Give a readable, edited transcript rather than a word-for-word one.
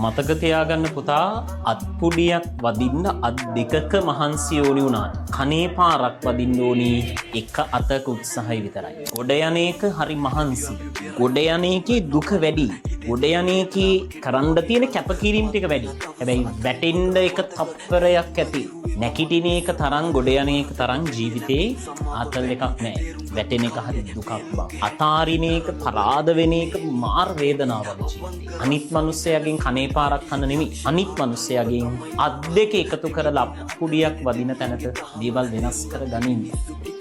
මතක තියාගන්න පුතා අත්පුඩියක් වදින්න අත් දෙකක මහන්සි ඕනි වුණා. කනේ පාරක් වදින්න ඕනි එක අතක උත්සාහය විතරයි. ගොඩ යන්නේක හරි මහන්සි. ගොඩ යන්නේකේ දුක වැඩි. ගොඩ යන්නේකේ කරන්න තියෙන කැපකිරීම ටික වැඩි. හැබැයි වැටෙන්න එක තප්පරයක් ඇති. නැකිටින එක තරම් ගොඩ යන එක තරම් ජීවිතේ ආතල් එකක් නැහැ. වැටෙන එක හරි දුකක් බං. අතාරින එක පරාද වෙන එක මාර වේදනාවක් ජීවිතේ. අනිත් මිනිස්සයාගෙන් කනේ පාරක් කන්න නෙමෙයි. අනිත් මිනිස්සයාගෙන් අත් දෙක එකතු කරලා පුඩියක් වදින තැනට දේවල් වෙනස් කර ගනින්න.